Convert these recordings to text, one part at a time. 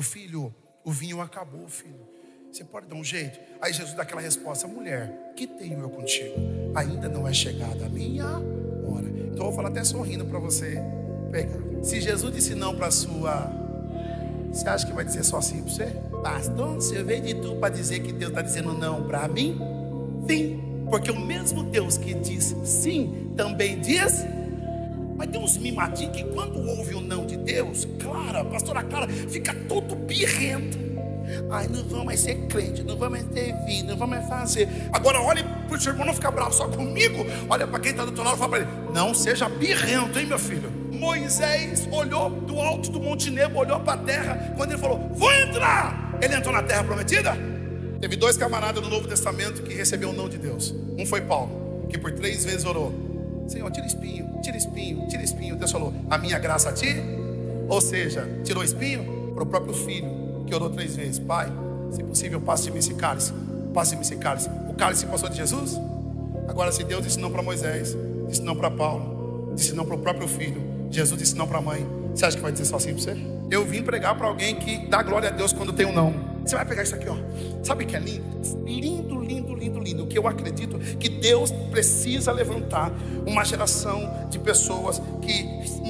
filho, o vinho acabou, filho. Você pode dar um jeito? Aí Jesus dá aquela resposta: mulher, que tenho eu contigo? Ainda não é chegada a minha hora. Então eu vou falar até sorrindo para você pegar. Se Jesus disse não para sua, você acha que vai dizer só sim para você? Pastor, você veio de tudo para dizer que Deus está dizendo não para mim? Sim, porque o mesmo Deus que diz sim, também diz. Mas tem uns mimadinhos que quando ouve o não de Deus, Clara, a pastora Clara, fica todo birrento. Ai, não vamos mais ser crente, não vamos mais ter vida, não vamos mais fazer. Agora olhe para o seu irmão, não ficar bravo só comigo. Olha para quem está do outro lado e fala para ele: não seja birrento, hein, meu filho. Moisés olhou do alto do Monte Nebo, olhou para a terra. Quando ele falou: vou entrar, ele entrou na terra prometida. Teve 2 camaradas no Novo Testamento que recebeu o não de Deus. Um foi Paulo, que por 3 vezes orou: Senhor, tira espinho, tira espinho, tira espinho. Deus falou: a minha graça a ti. Ou seja, tirou espinho para o próprio filho, que orou 3 vezes: Pai, se possível, passe-me esse cálice. Passe-me esse cálice. O cálice passou de Jesus. Agora, se Deus disse não para Moisés, disse não para Paulo, disse não para o próprio filho, Jesus disse não para a mãe, você acha que vai dizer só assim para você? Eu vim pregar para alguém que dá glória a Deus quando tem um não. Você vai pegar isso aqui, ó. Sabe o que é lindo? Lindo, lindo, lindo, lindo. O que eu acredito que Deus precisa levantar uma geração de pessoas que,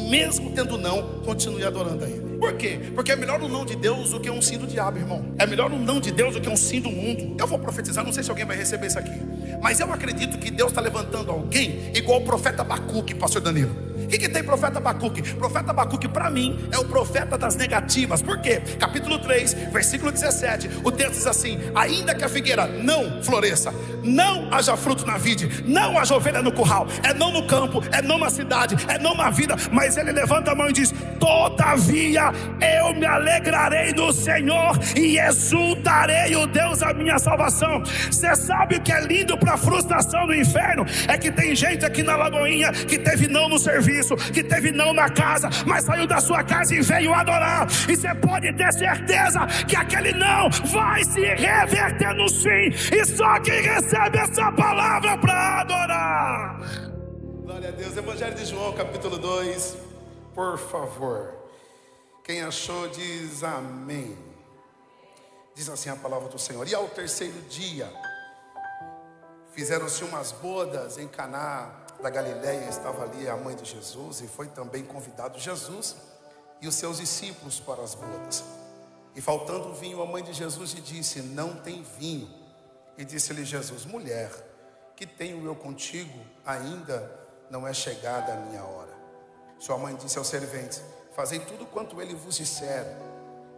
mesmo tendo não, continue adorando a Ele. Por quê? Porque é melhor um não de Deus do que um sim do diabo, irmão. É melhor um não de Deus do que um sim do mundo. Eu vou profetizar, não sei se alguém vai receber isso aqui, mas eu acredito que Deus está levantando alguém igual o profeta Abacuque, pastor Danilo. O que tem profeta Abacuque? Profeta Abacuque, para mim, é o profeta das negativas. Por quê? Capítulo 3, versículo 17, o texto diz assim: ainda que a figueira não floresça, não haja fruto na vide, não haja ovelha no curral, é não no campo, é não na cidade, é não na vida, mas ele levanta a mão e diz: todavia eu me alegrarei no Senhor e exultarei o Deus da minha salvação. Você sabe o que é lindo para a frustração do inferno? É que tem gente aqui na Lagoinha que teve não no serviço, que teve não na casa, mas saiu da sua casa e veio adorar. E você pode ter certeza que aquele não vai se reverter no sim, e só quem recebe essa palavra para adorar. Glória a Deus. Evangelho de João, capítulo 2, por favor. Quem achou diz amém. Diz assim a palavra do Senhor: e ao 3º dia fizeram-se umas bodas em Caná da Galileia. Estava ali a mãe de Jesus, e foi também convidado Jesus e os seus discípulos para as bodas. E faltando vinho, a mãe de Jesus lhe disse: não tem vinho. E disse-lhe Jesus: mulher, que tenho eu contigo? Ainda não é chegada a minha hora. Sua mãe disse aos serventes: fazei tudo quanto ele vos disser.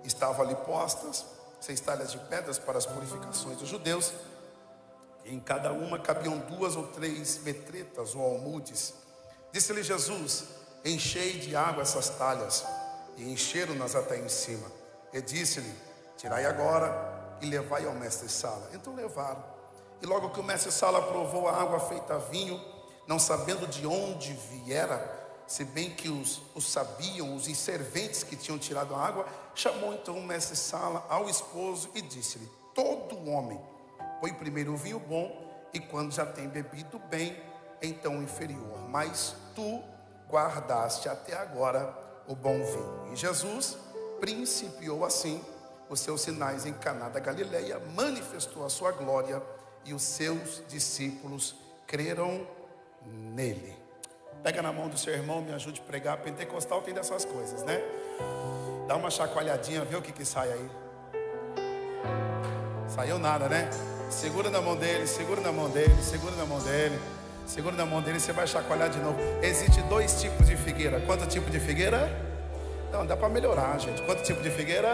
Estavam ali postas 6 talhas de pedras para as purificações dos judeus, e em cada uma cabiam 2 ou 3 metretas ou almudes. Disse-lhe Jesus: enchei de água essas talhas. E encheram-nas até em cima. E disse-lhe: tirai agora e levai ao mestre-sala. Então levaram. E logo que o mestre-sala provou a água feita vinho, não sabendo de onde viera, se bem que os sabiam, os serventes que tinham tirado a água, chamou então o mestre-sala ao esposo e disse-lhe: todo homem põe primeiro o vinho bom, e quando já tem bebido bem, então o inferior. Mas tu guardaste até agora o bom vinho. E Jesus principiou assim os seus sinais em Caná da Galileia, manifestou a sua glória, e os seus discípulos creram nele. Pega na mão do seu irmão, me ajude a pregar. Pentecostal tem dessas coisas, né? Dá uma chacoalhadinha, vê o que sai aí. Saiu nada, né? Segura na mão dele, segura na mão dele, segura na mão dele, segura na mão dele, você vai chacoalhar de novo. Existem 2 tipos de figueira. Quanto tipo de figueira? Não, dá para melhorar, gente. Quanto tipo de figueira?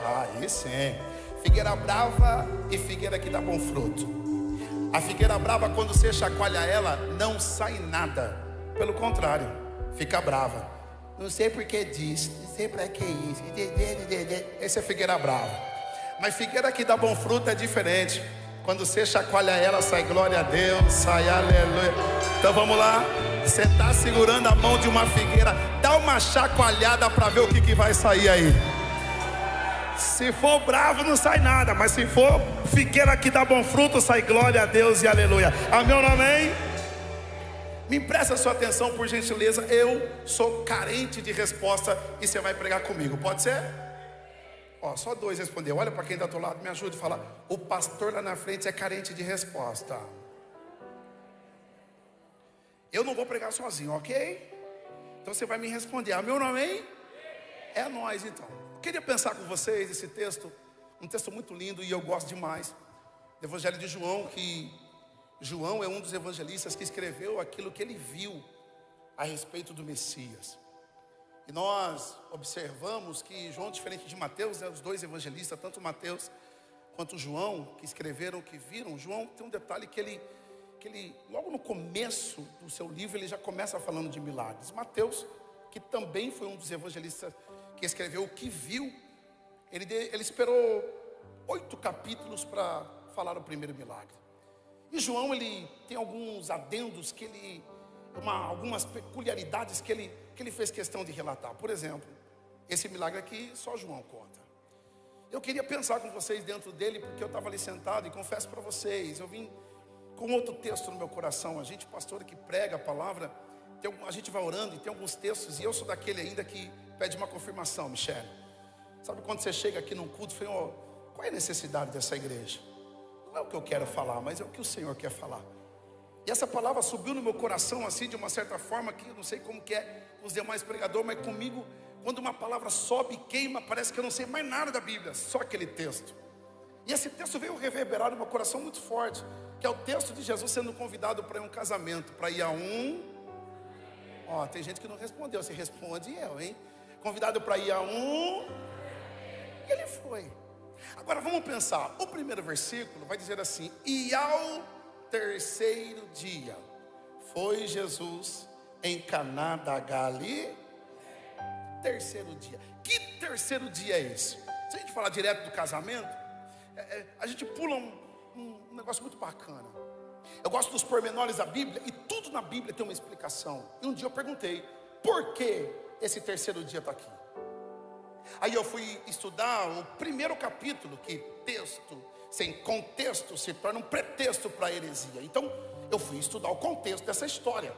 Aí sim. Figueira brava e figueira que dá bom fruto. A figueira brava, quando você chacoalha ela, não sai nada. Pelo contrário, fica brava. Não sei por que disso, não sei para que isso. Essa é figueira brava. Mas figueira que dá bom fruto é diferente. Quando você chacoalha ela, sai glória a Deus, sai aleluia. Então vamos lá. Você está segurando a mão de uma figueira, dá uma chacoalhada para ver o que vai sair aí. Se for bravo, não sai nada. Mas se for figueira que dá bom fruto, sai glória a Deus e aleluia. Amém ou não amém? Me empresta a sua atenção, por gentileza. Eu sou carente de resposta e você vai pregar comigo, pode ser? Ó, só 2 respondeu. Olha para quem está do outro lado, me ajude a falar. O pastor lá na frente é carente de resposta. Eu não vou pregar sozinho, ok? Então você vai me responder. Meu nome, hein? É nós, então. Eu queria pensar com vocês esse texto, um texto muito lindo e eu gosto demais. Do Evangelho de João, que João é um dos evangelistas que escreveu aquilo que ele viu a respeito do Messias. E nós observamos que João, diferente de Mateus, os 2 evangelistas, tanto Mateus quanto João, que escreveram, que viram, João tem um detalhe que ele, logo no começo do seu livro, ele já começa falando de milagres. Mateus, que também foi um dos evangelistas que escreveu o que viu, ele esperou 8 capítulos para falar o primeiro milagre. E João, ele tem alguns adendos que algumas peculiaridades que ele fez questão de relatar. Por exemplo, esse milagre aqui só João conta. Eu queria pensar com vocês dentro dele, porque eu estava ali sentado e confesso para vocês, eu vim com outro texto no meu coração. A gente, pastor, que prega a palavra, a gente vai orando e tem alguns textos, e eu sou daquele ainda que pede uma confirmação, Michele. Sabe quando você chega aqui num culto e fala, qual é a necessidade dessa igreja? Não é o que eu quero falar, mas é o que o Senhor quer falar. E essa palavra subiu no meu coração assim, de uma certa forma, que eu não sei como que é com os demais pregadores, mas comigo, quando uma palavra sobe e queima, parece que eu não sei mais nada da Bíblia, só aquele texto. E esse texto veio reverberar no meu coração muito forte, que é o texto de Jesus sendo convidado para ir a um casamento, para ir a um... Ó, tem gente que não respondeu, você responde eu, hein? Convidado para ir a um... E ele foi. Agora vamos pensar, o primeiro versículo vai dizer assim: e ao terceiro dia foi Jesus em Caná da Galileia. Terceiro dia. Que terceiro dia é esse? Se a gente falar direto do casamento, a gente pula um negócio muito bacana. Eu gosto dos pormenores da Bíblia, e tudo na Bíblia tem uma explicação. E um dia eu perguntei, por que esse terceiro dia está aqui? Aí eu fui estudar o primeiro capítulo, que texto sem contexto se torna um pretexto para a heresia. Então eu fui estudar o contexto dessa história.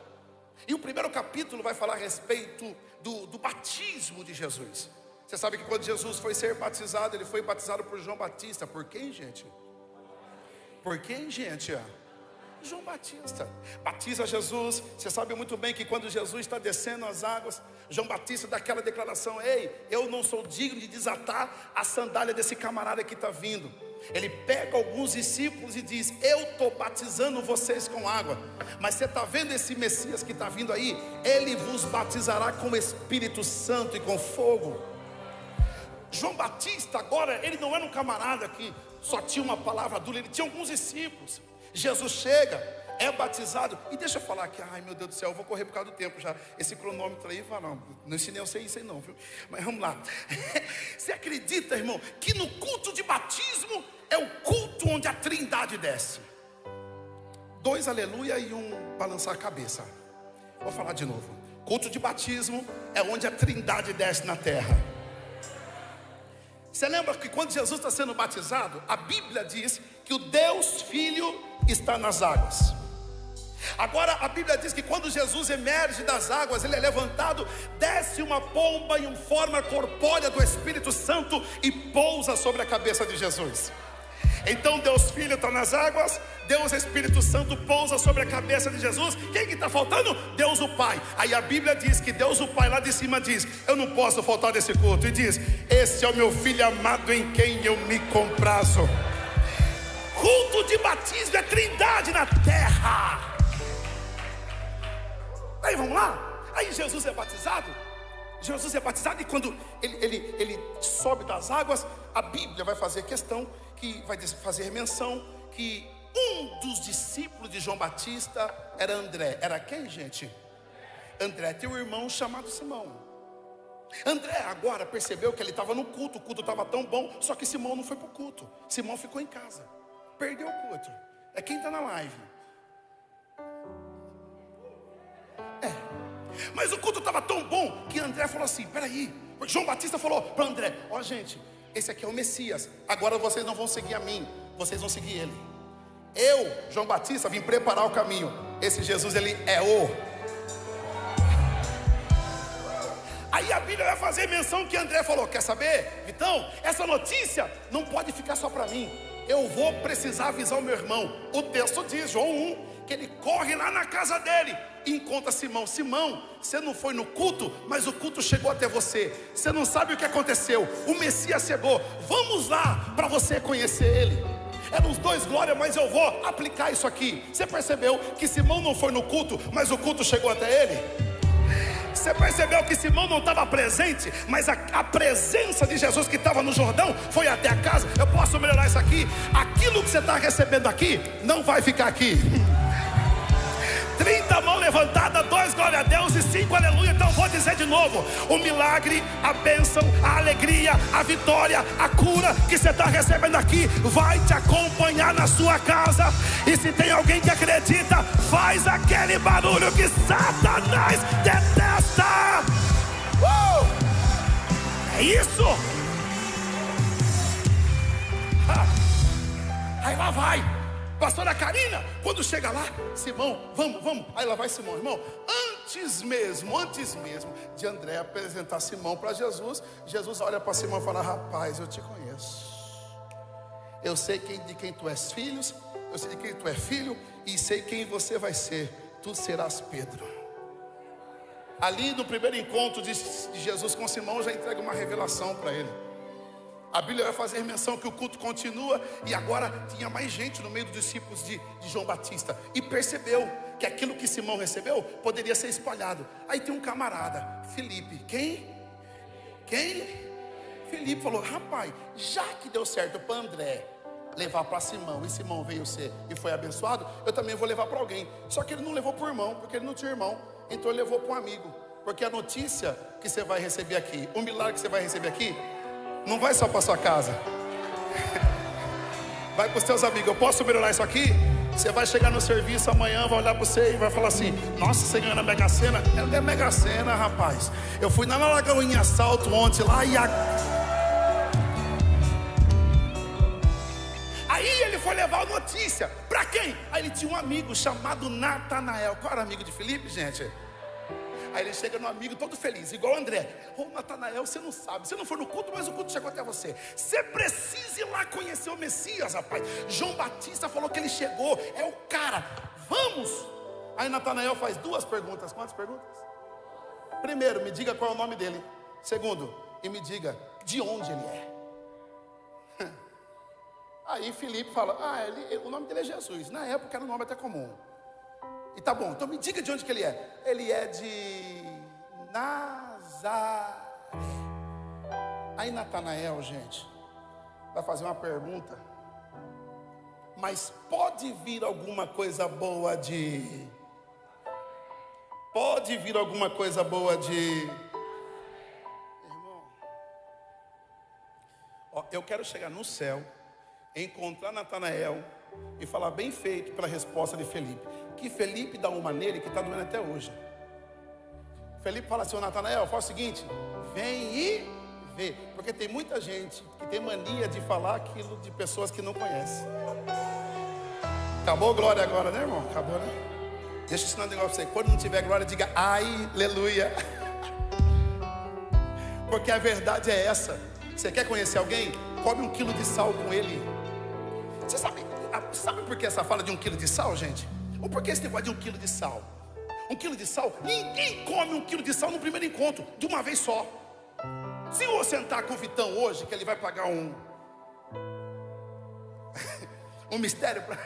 E o primeiro capítulo vai falar a respeito do batismo de Jesus. Você sabe que quando Jesus foi ser batizado, ele foi batizado por João Batista. Por quem, gente? Por quem, gente? João Batista batiza Jesus. Você sabe muito bem que quando Jesus está descendo as águas, João Batista dá aquela declaração: ei, eu não sou digno de desatar a sandália desse camarada que está vindo. Ele pega alguns discípulos e diz: eu estou batizando vocês com água, mas você está vendo esse Messias que está vindo aí? Ele vos batizará com o Espírito Santo e com fogo. João Batista agora, ele não era um camarada que só tinha uma palavra dura, ele tinha alguns discípulos. Jesus chega, é batizado, e deixa eu falar aqui, ai meu Deus do céu, eu vou correr por causa do tempo já. Esse cronômetro aí, não ensinei você isso aí não, viu? Mas vamos lá. Você acredita, irmão, que no culto de batismo é o culto onde a Trindade desce? 2 aleluia e 1 balançar a cabeça. Vou falar de novo. Culto de batismo é onde a Trindade desce na terra. Você lembra que quando Jesus está sendo batizado, a Bíblia diz que o Deus Filho está nas águas. Agora a Bíblia diz que quando Jesus emerge das águas, ele é levantado, desce uma pomba em forma corpórea do Espírito Santo e pousa sobre a cabeça de Jesus. Então Deus Filho está nas águas, Deus Espírito Santo pousa sobre a cabeça de Jesus. Quem que está faltando? Deus o Pai. Aí a Bíblia diz que Deus o Pai lá de cima diz: eu não posso faltar desse culto. E diz: esse é o meu filho amado em quem eu me comprazo. Culto de batismo é Trindade na terra. Aí vamos lá. Aí Jesus é batizado. Jesus é batizado, e quando ele sobe das águas, a Bíblia vai fazer questão, que vai fazer menção que um dos discípulos de João Batista era André. Era quem, gente? André tem um irmão chamado Simão. André agora percebeu que ele estava no culto, o culto estava tão bom, só que Simão não foi para o culto. Simão ficou em casa, perdeu o culto. É quem está na live. Mas o culto estava tão bom que André falou assim: peraí, porque João Batista falou para André: ó gente, esse aqui é o Messias, agora vocês não vão seguir a mim, vocês vão seguir ele. Eu, João Batista, vim preparar o caminho. Esse Jesus, ele é o... Aí a Bíblia vai fazer menção que André falou: quer saber, Vitão, essa notícia não pode ficar só para mim, eu vou precisar avisar o meu irmão. O texto diz, João 1, que ele corre lá na casa dele e encontra Simão. Simão, você não foi no culto, mas o culto chegou até você. Você não sabe o que aconteceu, o Messias chegou, vamos lá para você conhecer ele. Eram os dois glórias, mas eu vou aplicar isso aqui. Você percebeu que Simão não foi no culto, mas o culto chegou até ele? Você percebeu que Simão não estava presente, mas a presença de Jesus que estava no Jordão foi até a casa? Eu posso melhorar isso aqui? Aquilo que você está recebendo aqui não vai ficar aqui. 30 mãos levantadas, 2 glória a Deus e 5 aleluia. Então vou dizer de novo: o milagre, a bênção, a alegria, a vitória, a cura que você está recebendo aqui vai te acompanhar na sua casa. E se tem alguém que acredita, faz aquele barulho que Satanás detesta. É isso. Aí lá vai pastora Karina, quando chega lá, Simão, vamos. Aí lá vai Simão, irmão. Antes mesmo de André apresentar Simão para Jesus, Jesus olha para Simão e fala: rapaz, eu te conheço. Eu sei de quem tu és filho, eu sei de quem tu é filho, e sei quem você vai ser. Tu serás Pedro. Ali no primeiro encontro de Jesus com Simão, já entrega uma revelação para ele. A Bíblia vai fazer menção que o culto continua, e agora tinha mais gente no meio dos discípulos de João Batista, e percebeu que aquilo que Simão recebeu poderia ser espalhado. Aí tem um camarada, Felipe. Quem? Felipe falou: rapaz, já que deu certo para André levar para Simão, e Simão veio ser e foi abençoado, eu também vou levar para alguém. Só que ele não levou para o irmão, porque ele não tinha irmão, então ele levou para um amigo. Porque a notícia que você vai receber aqui, o milagre que você vai receber aqui, não vai só para sua casa, vai para os seus amigos. Eu posso melhorar isso aqui? Você vai chegar no serviço amanhã, vai olhar para você e vai falar assim: nossa, você ganhou na Mega Sena? Não é Mega Sena, rapaz. Eu fui na Lagoinha Assalto ontem lá e aí ele foi levar a notícia para quem? Aí ele tinha um amigo chamado Natanael. Qual era o amigo de Felipe, gente? Aí ele chega no amigo todo feliz, igual o André: ô Natanael, você não sabe, você não foi no culto, mas o culto chegou até você. Você precisa ir lá conhecer o Messias, rapaz. João Batista falou que ele chegou, é o cara, vamos. Aí Natanael faz 2 perguntas. Quantas perguntas? Primeiro, me diga qual é o nome dele. Segundo, e me diga de onde ele é. Aí Felipe fala: o nome dele é Jesus. Na época era um nome até comum. E tá bom, então me diga de onde que ele é. Ele é de Nazaré. Aí Natanael, gente, vai fazer uma pergunta: mas pode vir alguma coisa boa de... Pode vir alguma coisa boa de... Irmão, eu quero chegar no céu, encontrar Natanael e falar bem feito pela resposta de Felipe. Que Felipe dá uma nele que está doendo até hoje. Felipe fala assim: ô Natanael, faz o seguinte, vem e vê. Porque tem muita gente que tem mania de falar aquilo de pessoas que não conhecem. Acabou a glória agora, né, irmão? Acabou, né? Deixa eu ensinar um negócio para você. Quando não tiver glória, diga aleluia. Porque a verdade é essa. Você quer conhecer alguém? Come 1 quilo de sal com ele. Você sabe por que essa fala de 1 quilo de sal, gente? Ou por que esse negócio de 1 quilo de sal? 1 quilo de sal, ninguém come 1 quilo de sal no primeiro encontro, de uma vez só. Se eu sentar com o Vitão hoje, que ele vai pagar um mistério pra...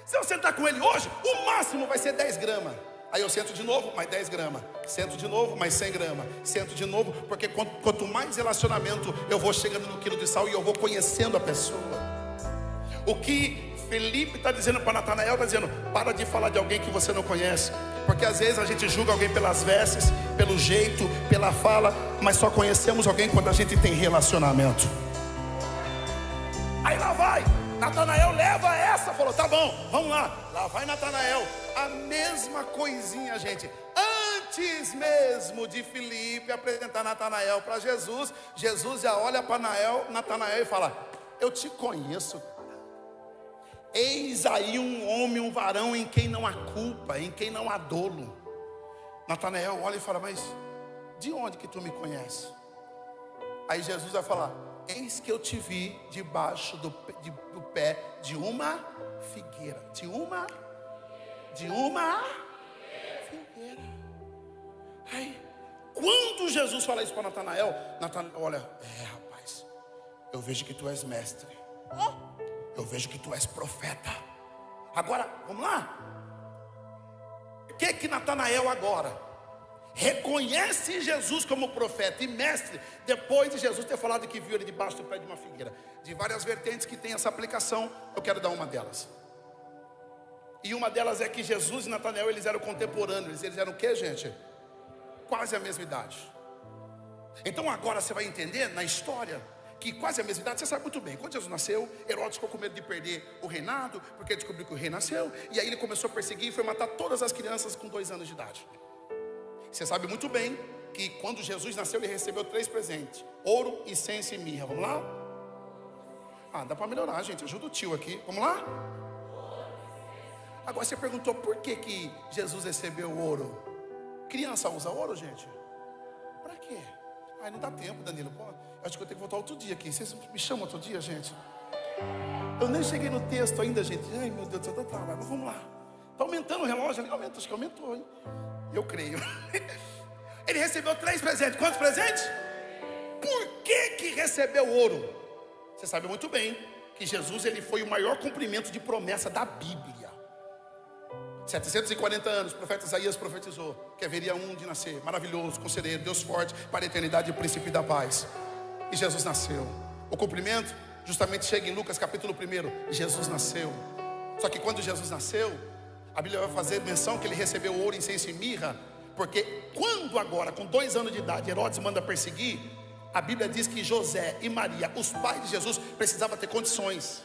Se eu sentar com ele hoje, o máximo vai ser 10 gramas. Aí eu sento de novo, mais 10 gramas. Sento de novo, mais 100 gramas. Sento de novo, porque quanto mais relacionamento eu vou chegando no quilo de sal e eu vou conhecendo a pessoa. O que Felipe está dizendo para Natanael, está dizendo: para de falar de alguém que você não conhece. Porque às vezes a gente julga alguém pelas vestes, pelo jeito, pela fala, mas só conhecemos alguém quando a gente tem relacionamento. Aí lá vai, Natanael leva essa, falou: tá bom, vamos lá. Lá vai Natanael, a mesma coisinha, gente. Antes mesmo de Felipe apresentar Natanael para Jesus, Jesus já olha para Natanael e fala: eu te conheço. Eis aí um homem, um varão em quem não há culpa, em quem não há dolo. Natanael olha e fala: mas de onde que tu me conhece? Aí Jesus vai falar: eis que eu te vi debaixo do pé de uma figueira. De uma figueira. Aí, quando Jesus fala isso para Natanael, Natanael olha: rapaz, eu vejo que tu és mestre, eu vejo que tu és profeta. Agora, vamos lá. O que Natanael agora reconhece Jesus como profeta e mestre, depois de Jesus ter falado que viu ele debaixo do pé de uma figueira? De várias vertentes que tem essa aplicação, eu quero dar uma delas. E uma delas é que Jesus e Natanael, eles eram contemporâneos. Eles eram o que, gente? Quase a mesma idade. Então agora você vai entender na história que quase a mesma idade. Você sabe muito bem, quando Jesus nasceu, Herodes ficou com medo de perder o reinado, porque ele descobriu que o rei nasceu. E aí ele começou a perseguir e foi matar todas as crianças com 2 anos de idade. Você sabe muito bem que quando Jesus nasceu, ele recebeu 3 presentes: ouro, incenso e mirra. Vamos lá? Dá para melhorar, gente. Ajuda o tio aqui. Vamos lá? Agora você perguntou por que Jesus recebeu ouro. Criança usa ouro, gente? Para quê? Não dá tempo, Danilo. Pô, acho que eu tenho que voltar outro dia aqui. Vocês me chamam outro dia, gente? Eu nem cheguei no texto ainda, gente. Ai, meu Deus do céu, tá, mas vamos lá. Está aumentando o relógio ali? Aumenta, acho que aumentou, hein? Eu creio. Ele recebeu 3 presentes. Quantos presentes? Por que recebeu ouro? Você sabe muito bem que Jesus, ele foi o maior cumprimento de promessa da Bíblia. 740 anos, o profeta Isaías profetizou que haveria um de nascer, maravilhoso, conselheiro, Deus forte, para a eternidade e o príncipe da paz. E Jesus nasceu. O cumprimento justamente chega em Lucas capítulo 1. Jesus nasceu. Só que quando Jesus nasceu, a Bíblia vai fazer menção que ele recebeu ouro, incenso e mirra, porque quando agora, com 2 anos de idade, Herodes manda perseguir, a Bíblia diz que José e Maria, os pais de Jesus, precisavam ter condições.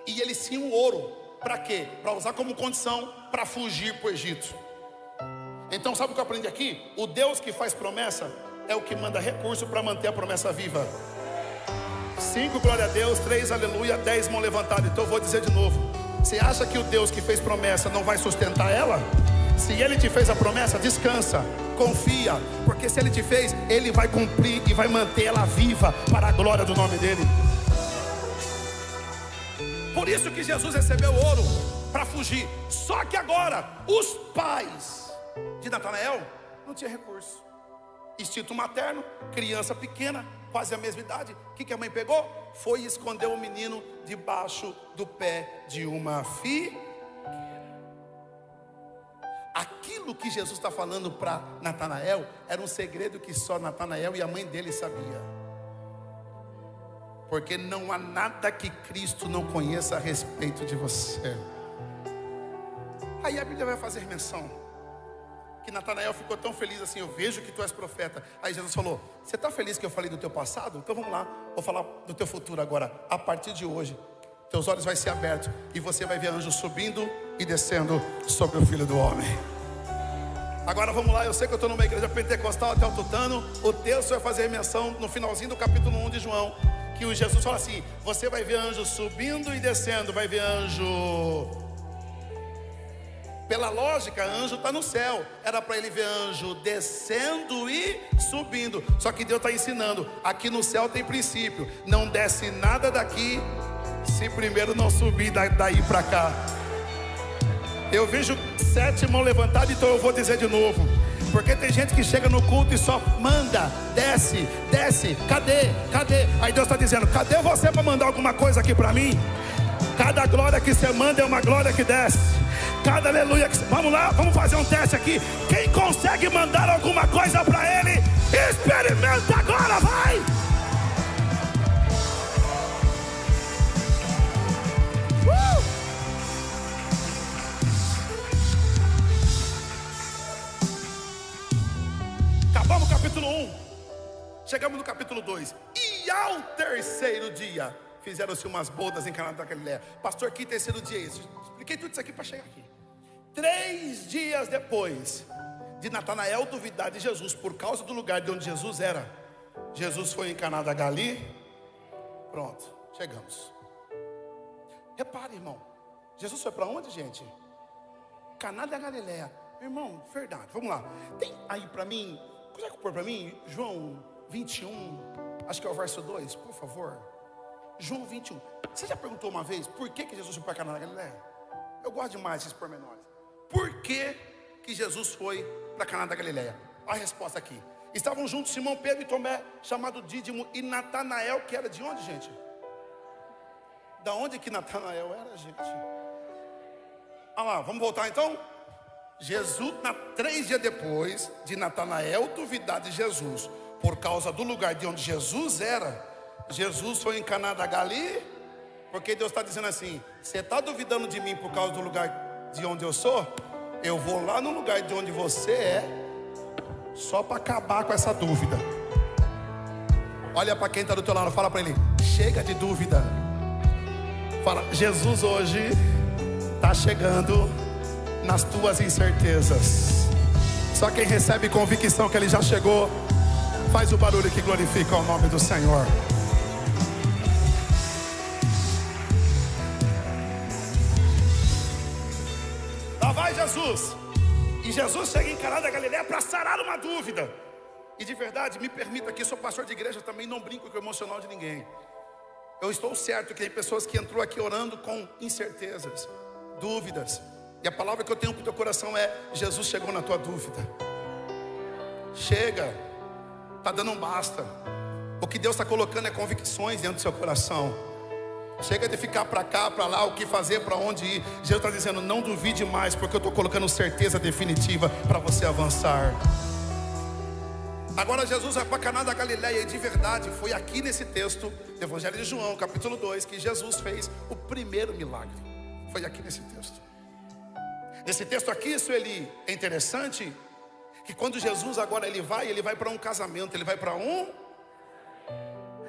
E eles tinham ouro. Para quê? Para usar como condição para fugir para o Egito. Então sabe o que eu aprendi aqui? O Deus que faz promessa é o que manda recurso para manter a promessa viva. 5, glória a Deus. 3, aleluia. 10, mão levantada. Então eu vou dizer de novo: você acha que o Deus que fez promessa não vai sustentar ela? Se Ele te fez a promessa, descansa, confia, porque se Ele te fez, Ele vai cumprir e vai manter ela viva para a glória do nome dEle. Por isso que Jesus recebeu ouro para fugir. Só que agora os pais de Natanael não tinham recurso. Instinto materno, criança pequena, quase a mesma idade. O que a mãe pegou? Foi e escondeu o menino debaixo do pé de uma figueira. Aquilo que Jesus está falando para Natanael era um segredo que só Natanael e a mãe dele sabiam. Porque não há nada que Cristo não conheça a respeito de você. Aí a Bíblia vai fazer menção que Natanael ficou tão feliz assim: eu vejo que tu és profeta. Aí Jesus falou: você está feliz que eu falei do teu passado? Então vamos lá, vou falar do teu futuro agora. A partir de hoje, teus olhos vão ser abertos e você vai ver anjos subindo e descendo sobre o Filho do Homem. Agora vamos lá, eu sei que eu estou numa igreja pentecostal até o tutano. O texto vai fazer menção no finalzinho do capítulo 1 de João, que o Jesus fala assim: você vai ver anjo subindo e descendo. Vai ver anjo. Pela lógica, anjo está no céu. Era para ele ver anjo descendo e subindo. Só que Deus está ensinando: aqui no céu tem princípio. Não desce nada daqui se primeiro não subir daí para cá. Eu vejo 7 mãos levantadas, então eu vou dizer de novo. Porque tem gente que chega no culto e só manda, desce, desce, cadê? Aí Deus está dizendo: cadê você para mandar alguma coisa aqui para mim? Cada glória que você manda é uma glória que desce. Cada aleluia que você... Vamos lá, vamos fazer um teste aqui. Quem consegue mandar alguma coisa para Ele, experimenta agora, vai! Acabamos o capítulo 1. Chegamos no capítulo 2. E ao 3º dia fizeram-se umas bodas em Caná da Galileia. Pastor, que 3º dia é esse? Expliquei tudo isso aqui para chegar aqui. 3 dias depois de Natanael duvidar de Jesus por causa do lugar de onde Jesus era, Jesus foi em Caná da Galileia. Pronto, chegamos. Repare, irmão, Jesus foi para onde, gente? Caná da Galileia. Irmão, verdade, vamos lá. Tem aí para mim, consegue pôr para mim João 21, acho que é o verso 2, por favor? João 21. Você já perguntou uma vez por que Jesus foi para Caná da Galileia? Eu gosto demais desses pormenores. Por que Jesus foi para Caná da Galileia? A resposta aqui. Estavam juntos Simão, Pedro e Tomé, chamado Dídimo, e Natanael, que era de onde, gente? Da onde que Natanael era, gente? Ah lá, vamos voltar então? Jesus, 3 dias depois de Natanael duvidar de Jesus, por causa do lugar de onde Jesus era, Jesus foi em Caná da Galileia, porque Deus está dizendo assim: você está duvidando de mim por causa do lugar de onde eu sou? Eu vou lá no lugar de onde você é, só para acabar com essa dúvida. Olha para quem está do teu lado, fala para ele: chega de dúvida. Fala: Jesus hoje está chegando nas tuas incertezas. Só quem recebe convicção que ele já chegou, faz o barulho que glorifica o nome do Senhor. Lá vai Jesus. E Jesus chega em Caná da Galileia para sarar uma dúvida. E de verdade, me permita que sou pastor de igreja, também não brinco com o emocional de ninguém. Eu estou certo que tem pessoas que entrou aqui orando com incertezas, dúvidas. E a palavra que eu tenho para o teu coração é: Jesus chegou na tua dúvida. Chega, está dando um basta. O que Deus está colocando é convicções dentro do seu coração. Chega de ficar para cá, para lá, o que fazer, para onde ir. Jesus está dizendo: não duvide mais, porque eu estou colocando certeza definitiva para você avançar. Agora Jesus vai para Caná da Galileia, e de verdade foi aqui nesse texto do Evangelho de João, capítulo 2, que Jesus fez o primeiro milagre. Foi aqui nesse texto. Nesse texto aqui, isso ele é interessante, que quando Jesus agora ele vai para um casamento, ele vai para um...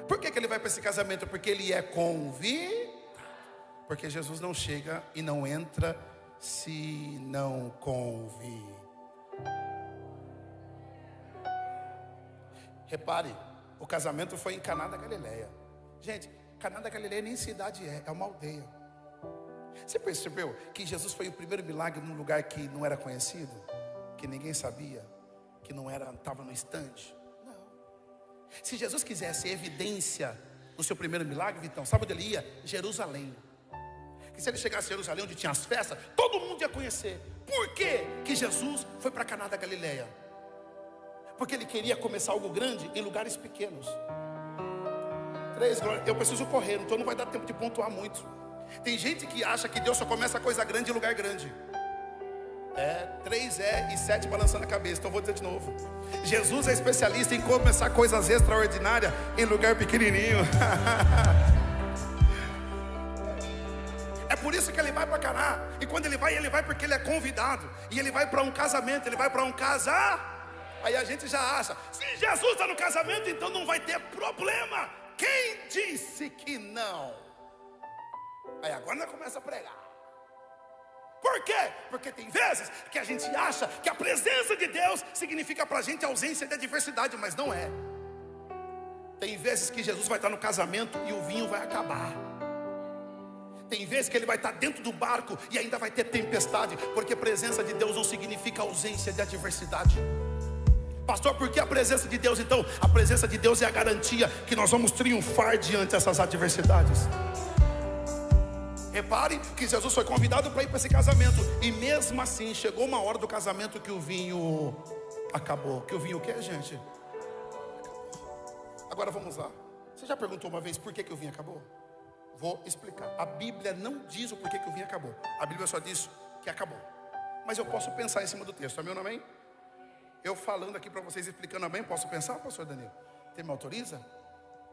Por que ele vai para esse casamento? Porque ele é convidado. Porque Jesus não chega e não entra se não convida. Repare, o casamento foi em Caná da Galileia. Gente, Caná da Galileia nem cidade é uma aldeia. Você percebeu que Jesus foi o primeiro milagre num lugar que não era conhecido? Que ninguém sabia? Que não era, estava no estande? Não. Se Jesus quisesse evidência no seu primeiro milagre, Vitão, sabe onde ele ia? Jerusalém. Que se ele chegasse a Jerusalém, onde tinha as festas, todo mundo ia conhecer. Por que Jesus foi para Caná da Galileia? Porque ele queria começar algo grande em lugares pequenos. 3, eu preciso correr, então não vai dar tempo de pontuar muito. Tem gente que acha que Deus só começa coisa grande em lugar grande. 3 e 7 balançando a cabeça. Então vou dizer de novo: Jesus é especialista em começar coisas extraordinárias em lugar pequenininho. É por isso que ele vai para Caná. E quando ele vai porque ele é convidado. E ele vai para um casamento, ele vai para um casar. Aí a gente já acha: se Jesus está no casamento, então não vai ter problema. Quem disse que não? Aí agora nós começa a pregar. Por quê? Porque tem vezes que a gente acha que a presença de Deus significa para a gente a ausência de adversidade, mas não é. Tem vezes que Jesus vai estar no casamento e o vinho vai acabar. Tem vezes que ele vai estar dentro do barco e ainda vai ter tempestade, porque a presença de Deus não significa ausência de adversidade. Pastor, por que a presença de Deus então? A presença de Deus é a garantia que nós vamos triunfar diante dessas adversidades. Repare que Jesus foi convidado para ir para esse casamento, e mesmo assim chegou uma hora do casamento que o vinho acabou. Que o vinho o quê, gente? Agora vamos lá. Você já perguntou uma vez por que o vinho acabou? Vou explicar. A Bíblia não diz o porquê que o vinho acabou. A Bíblia só diz que acabou. Mas eu posso pensar em cima do texto. Amém ou não amém? Eu falando aqui para vocês, explicando amém, posso pensar, pastor Danilo? Você me autoriza?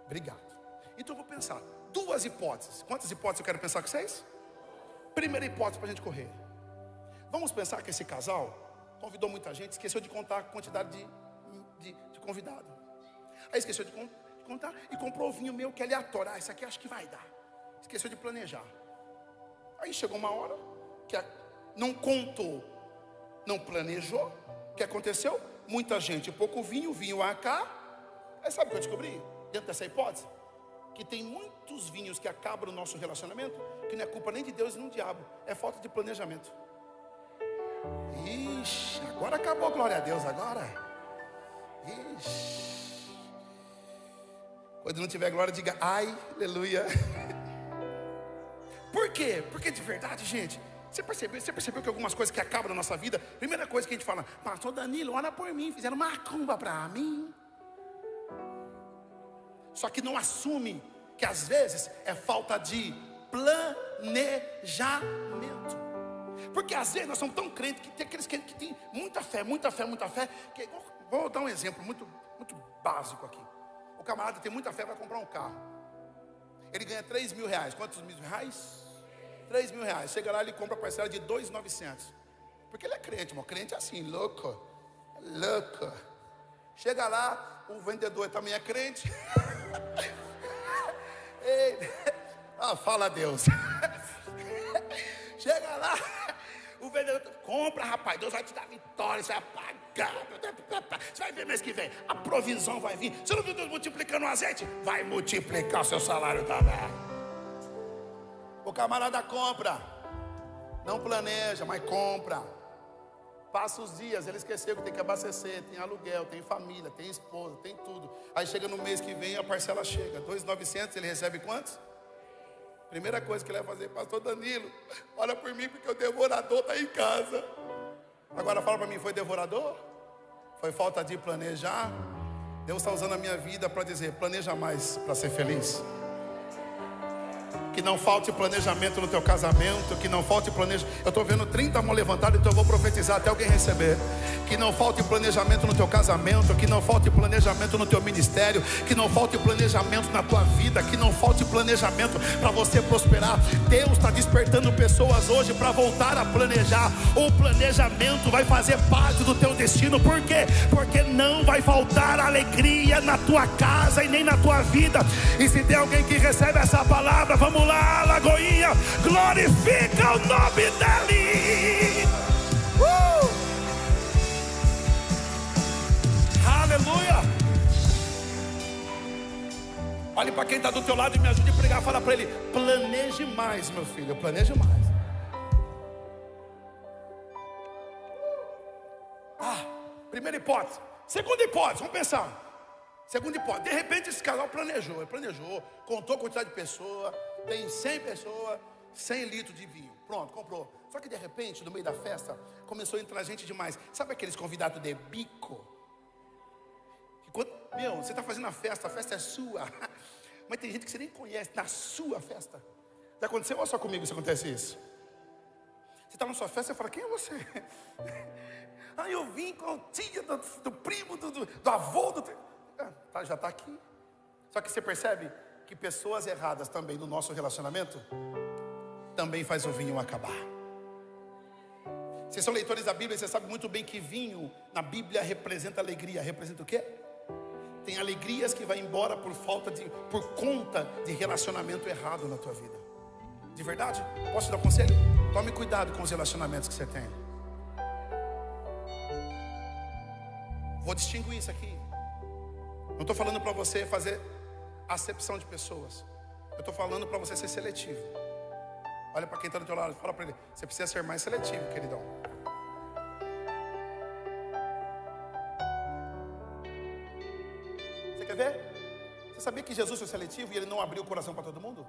Obrigado. Então eu vou pensar 2 hipóteses. Quantas hipóteses eu quero pensar com vocês? Primeira hipótese para a gente correr. Vamos pensar que esse casal convidou muita gente, esqueceu de contar a quantidade de convidado. Aí esqueceu de contar e comprou o vinho meu que é aleatório. Isso aqui acho que vai dar. Esqueceu de planejar. Aí chegou uma hora que não contou, não planejou. O que aconteceu? Muita gente, pouco vinho, vinho acá. Aí sabe o que eu descobri? Dentro dessa hipótese? Que tem muitos vinhos que acabam no nosso relacionamento, que não é culpa nem de Deus nem do diabo, é falta de planejamento. Ixi, agora acabou, glória a Deus, agora. Ixi. Quando não tiver glória, diga ai, aleluia. Por quê? Porque de verdade, gente, você percebeu que algumas coisas que acabam na nossa vida, primeira coisa que a gente fala, pastor Danilo, ora por mim, fizeram macumba pra mim. Só que não assume que às vezes é falta de planejamento. Porque às vezes nós somos tão crentes que tem aqueles que têm muita fé, que, vou dar um exemplo muito básico aqui. O camarada tem muita fé, vai comprar um carro. Ele ganha 3 mil reais. Quantos mil reais? 3 mil reais. Chega lá, ele compra a parcela de 2.900. Porque ele é crente, irmão. Crente é assim, louco. Chega lá, o vendedor também é crente. Fala a Deus. Chega lá, o vendedor compra, rapaz, Deus vai te dar vitória, você vai pagar, você vai ver mês que vem, a provisão vai vir. Você não viu Deus multiplicando o azeite? Vai multiplicar o seu salário também. O camarada compra, não planeja, mas compra. Passa os dias, ele esqueceu que tem que abastecer, tem aluguel, tem família, tem esposa, tem tudo. Aí chega no mês que vem, a parcela chega, 2.900, ele recebe quantos? Primeira coisa que ele vai fazer, pastor Danilo, olha por mim porque o devorador está em casa. Agora fala para mim, foi devorador? Foi falta de planejar? Deus está usando a minha vida para dizer, planeja mais para ser feliz. Que não falte planejamento no teu casamento, que não falte planejamento. Eu estou vendo 30 mãos levantadas, então eu vou profetizar até alguém receber. Que não falte planejamento no teu casamento, que não falte planejamento no teu ministério, que não falte planejamento na tua vida, que não falte planejamento para você prosperar. Deus está despertando pessoas hoje para voltar a planejar. O planejamento vai fazer parte do teu destino. Por quê? Porque não vai faltar alegria na tua casa e nem na tua vida. E se tem alguém que recebe essa palavra, vamos lá, Lagoinha, glorifica o nome dele. Aleluia. Olhe para quem está do teu lado e me ajude a pregar. Fala para ele, planeje mais, meu filho, planeje mais. Primeira hipótese. Segunda hipótese, vamos pensar. Segunda hipótese, de repente esse casal planejou, contou a quantidade de pessoas, tem 100 pessoas, 100 litros de vinho, pronto, comprou. Só que de repente, no meio da festa, começou a entrar gente demais. Sabe aqueles convidados de bico? Você está fazendo a festa é sua, mas tem gente que você nem conhece na sua festa. Já aconteceu ou só comigo isso acontece isso? Você está na sua festa e fala, quem é você? Eu vim com a tia do primo, do avô, já está aqui. Só que você percebe que pessoas erradas também no nosso relacionamento também faz o vinho acabar. Vocês são leitores da Bíblia, você sabe muito bem que vinho na Bíblia representa alegria. Representa o quê? Tem alegrias que vai embora por conta de relacionamento errado na tua vida. De verdade? Posso te dar um conselho? Tome cuidado com os relacionamentos que você tem. Vou distinguir isso aqui. Não estou falando para você fazer acepção de pessoas. Eu estou falando para você ser seletivo. Olha para quem está do teu lado, fala para ele, você precisa ser mais seletivo, queridão. Você quer ver? Você sabia que Jesus foi seletivo e ele não abriu o coração para todo mundo?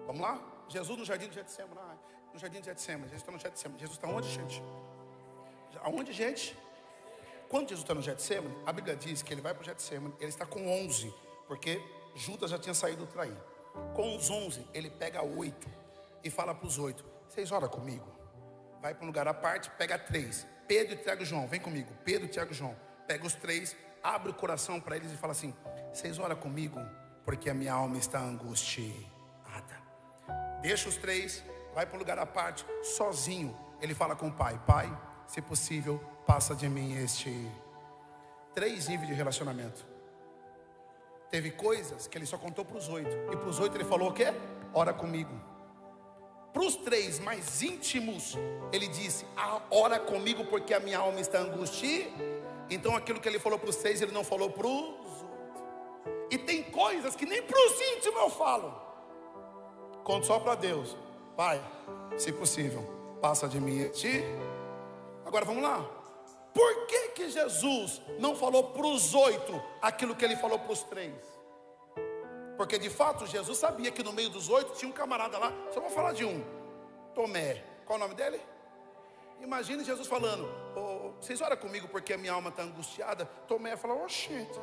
Vamos lá? Jesus no jardim de Getsemane. No jardim de Getsemane. Jesus está no Getsemane. Jesus está onde, gente? Aonde, gente? Quando Jesus está no Getsemane, a Bíblia diz que ele vai para o Getsemane, ele está com 11, porque Judas já tinha saído trair. Com os 11, ele pega 8 e fala para os 8, vocês oram comigo? Vai para um lugar à parte, pega 3, Pedro, Tiago e João, vem comigo, Pedro, Tiago e João, pega os 3, abre o coração para eles e fala assim, vocês oram comigo? Porque a minha alma está angustiada. Deixa os 3, vai para um lugar à parte, sozinho, ele fala com o pai, pai, se possível, passa de mim 3 níveis de relacionamento. Teve coisas que ele só contou para os 8. E para os 8 ele falou o quê? Ora comigo. Para os 3 mais íntimos, ele disse, ora comigo porque a minha alma está angustiada. Então aquilo que ele falou para os 3, ele não falou para os 8. E tem coisas que nem para os íntimos eu falo. Conto só para Deus. Pai, se possível, passa de mim. Agora vamos lá. Por que que Jesus não falou para os 8 aquilo que ele falou para os 3? Porque de fato Jesus sabia que no meio dos 8 tinha um camarada lá. Só vou falar de um, Tomé. Qual o nome dele? Imagine Jesus falando: vocês oram comigo porque a minha alma está angustiada. Tomé fala: oxente,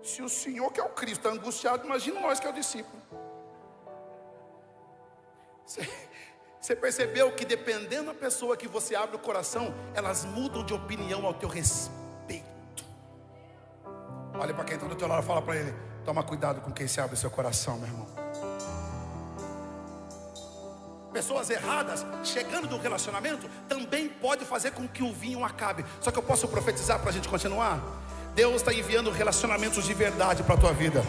se o Senhor que é o Cristo está angustiado, imagina nós que é o discípulo. Você percebeu que dependendo da pessoa que você abre o coração, elas mudam de opinião ao teu respeito. Olha para quem está do teu lado e fala para ele: toma cuidado com quem se abre o seu coração, meu irmão. Pessoas erradas chegando no relacionamento também pode fazer com que o vinho acabe. Só que eu posso profetizar para a gente continuar? Deus está enviando relacionamentos de verdade para a tua vida.